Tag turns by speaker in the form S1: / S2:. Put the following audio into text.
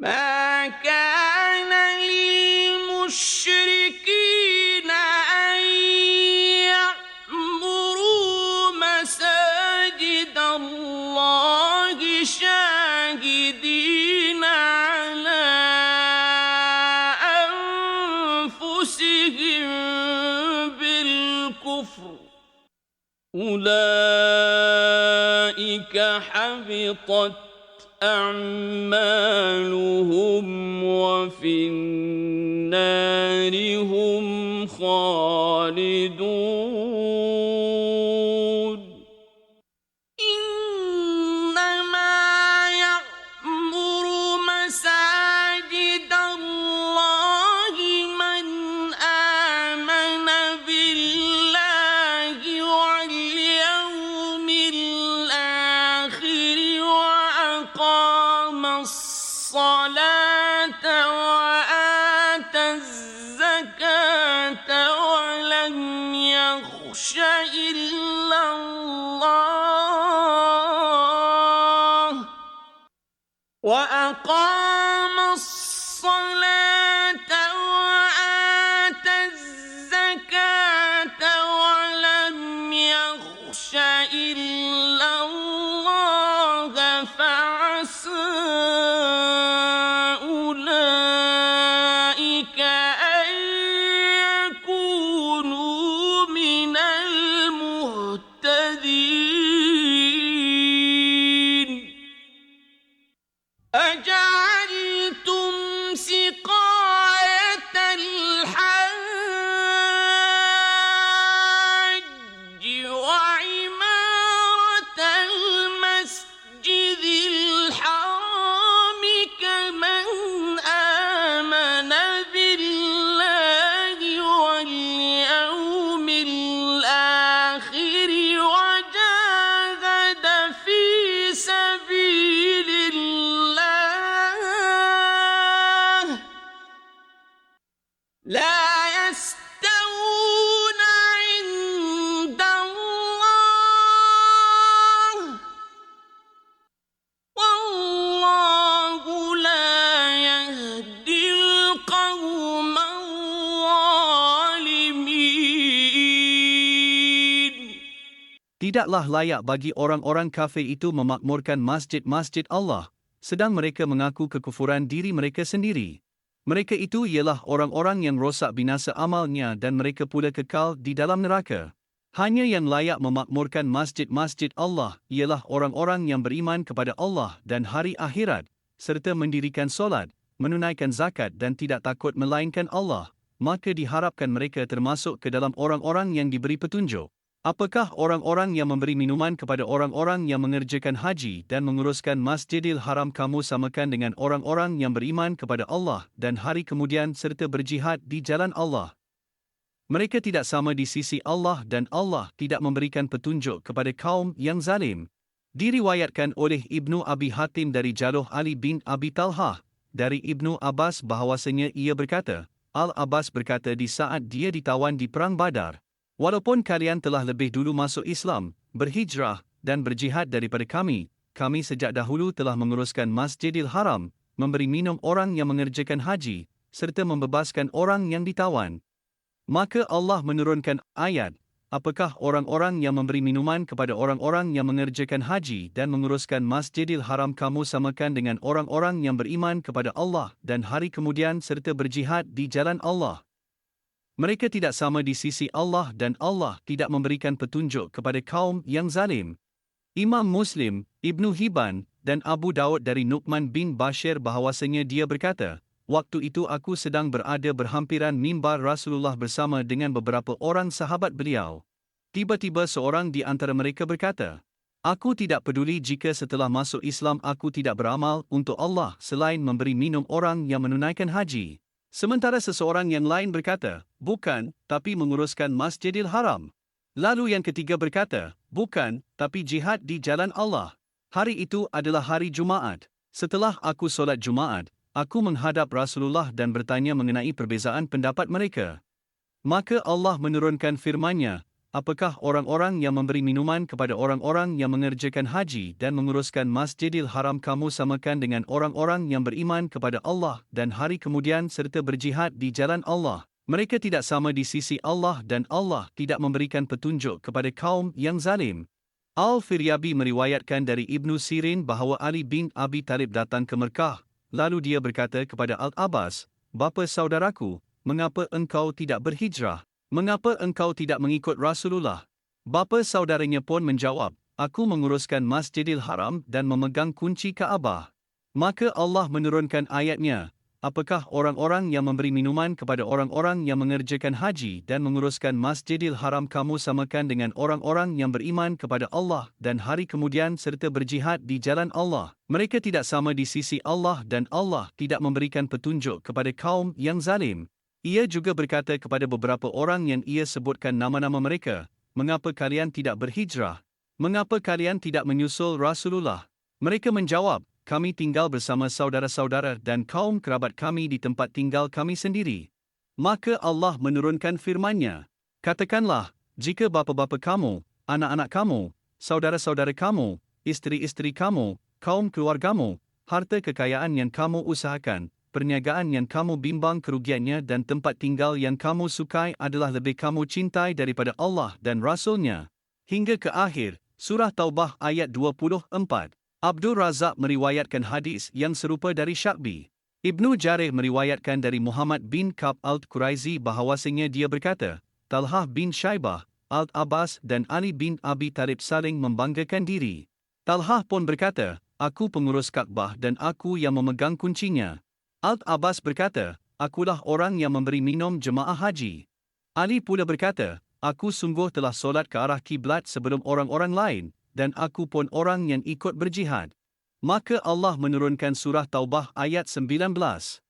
S1: ما كان للمشركين أن يعمروا مساجد الله شاهدين على أنفسهم بالكفر أولئك حبطت أعمالهم وفي النار هم خالدون إنما يعمر مساجد الله من آمن بالله واليوم الآخر وأقام الصلاة وآتى الزكاة ولم يخش إلا الله وأقام الصلاة وآتى الزكاة ولم يخش إلا الله فعسى أولئك أن يكونوا من المهتدين أجعلتم سقاية الحاج وعمارة المسجد الحرام كمن آمن بالله واليوم الآخر وجاهد في سبيل الله لا يستوون عند الله والله لا يهدي القوم الظالمين.
S2: Tidaklah layak bagi orang-orang kafir itu memakmurkan masjid-masjid Allah, sedang mereka mengaku kekufuran diri mereka sendiri. Mereka itu ialah orang-orang yang rosak binasa amalnya dan mereka pula kekal di dalam neraka. Hanya yang layak memakmurkan masjid-masjid Allah ialah orang-orang yang beriman kepada Allah dan hari akhirat, serta mendirikan solat, menunaikan zakat dan tidak takut melainkan Allah, maka diharapkan mereka termasuk ke dalam orang-orang yang diberi petunjuk. Apakah orang-orang yang memberi minuman kepada orang-orang yang mengerjakan haji dan menguruskan Masjidil Haram kamu samakan dengan orang-orang yang beriman kepada Allah dan hari kemudian serta berjihad di jalan Allah? Mereka tidak sama di sisi Allah dan Allah tidak memberikan petunjuk kepada kaum yang zalim. Diriwayatkan oleh Ibnu Abi Hatim dari jalur Ali bin Abi Talhah, dari Ibnu Abbas bahawasanya ia berkata, Al-Abbas berkata di saat dia ditawan di Perang Badar, walaupun kalian telah lebih dulu masuk Islam, berhijrah, dan berjihad daripada kami sejak dahulu telah menguruskan Masjidil Haram, memberi minum orang yang mengerjakan haji, serta membebaskan orang yang ditawan. Maka Allah menurunkan ayat, apakah orang-orang yang memberi minuman kepada orang-orang yang mengerjakan haji dan menguruskan Masjidil Haram kamu samakan dengan orang-orang yang beriman kepada Allah dan hari kemudian serta berjihad di jalan Allah? Mereka tidak sama di sisi Allah dan Allah tidak memberikan petunjuk kepada kaum yang zalim. Imam Muslim, Ibnu Hibban, dan Abu Daud dari Nu'man bin Bashir bahawasanya dia berkata, waktu itu aku sedang berada berhampiran mimbar Rasulullah bersama dengan beberapa orang sahabat beliau. Tiba-tiba seorang di antara mereka berkata, aku tidak peduli jika setelah masuk Islam aku tidak beramal untuk Allah selain memberi minum orang yang menunaikan haji. Sementara seseorang yang lain berkata, bukan, tapi menguruskan Masjidil Haram. Lalu yang ketiga berkata, bukan, tapi jihad di jalan Allah. Hari itu adalah hari Jumaat. Setelah aku solat Jumaat, aku menghadap Rasulullah dan bertanya mengenai perbezaan pendapat mereka. Maka Allah menurunkan firman-Nya, apakah orang-orang yang memberi minuman kepada orang-orang yang mengerjakan haji dan menguruskan Masjidil Haram kamu samakan dengan orang-orang yang beriman kepada Allah dan hari kemudian serta berjihad di jalan Allah? Mereka tidak sama di sisi Allah dan Allah tidak memberikan petunjuk kepada kaum yang zalim. Al-Firyabi meriwayatkan dari Ibnu Sirin bahawa Ali bin Abi Talib datang ke Mekah, lalu dia berkata kepada Al-Abbas, "Bapa saudaraku, mengapa engkau tidak berhijrah? Mengapa engkau tidak mengikut Rasulullah?" Bapa saudaranya pun menjawab, "Aku menguruskan Masjidil Haram dan memegang kunci Kaabah." Maka Allah menurunkan ayatnya, "Apakah orang-orang yang memberi minuman kepada orang-orang yang mengerjakan haji dan menguruskan Masjidil Haram kamu samakan dengan orang-orang yang beriman kepada Allah dan hari kemudian serta berjihad di jalan Allah? Mereka tidak sama di sisi Allah dan Allah tidak memberikan petunjuk kepada kaum yang zalim." Ia juga berkata kepada beberapa orang yang ia sebutkan nama-nama mereka, "Mengapa kalian tidak berhijrah? Mengapa kalian tidak menyusul Rasulullah?" Mereka menjawab, "Kami tinggal bersama saudara-saudara dan kaum kerabat kami di tempat tinggal kami sendiri." Maka Allah menurunkan firman-Nya, "Katakanlah, jika bapa-bapa kamu, anak-anak kamu, saudara-saudara kamu, isteri-isteri kamu, kaum keluargamu, harta kekayaan yang kamu usahakan, perniagaan yang kamu bimbang kerugiannya dan tempat tinggal yang kamu sukai adalah lebih kamu cintai daripada Allah dan Rasul-Nya." Hingga ke akhir, Surah Taubah ayat 24. Abdul Razak meriwayatkan hadis yang serupa dari Sya'bi. Ibnu Jarir meriwayatkan dari Muhammad bin Ka'b al-Quraizi bahawasanya dia berkata, Talhah bin Syaibah, Al-Abbas dan Ali bin Abi Talib saling membanggakan diri. Talhah pun berkata, "Aku pengurus Kaabah dan aku yang memegang kuncinya." Al-Abbas berkata, "Akulah orang yang memberi minum jemaah haji." Ali pula berkata, "Aku sungguh telah solat ke arah kiblat sebelum orang-orang lain, dan aku pun orang yang ikut berjihad." Maka Allah menurunkan surah Taubah ayat 19.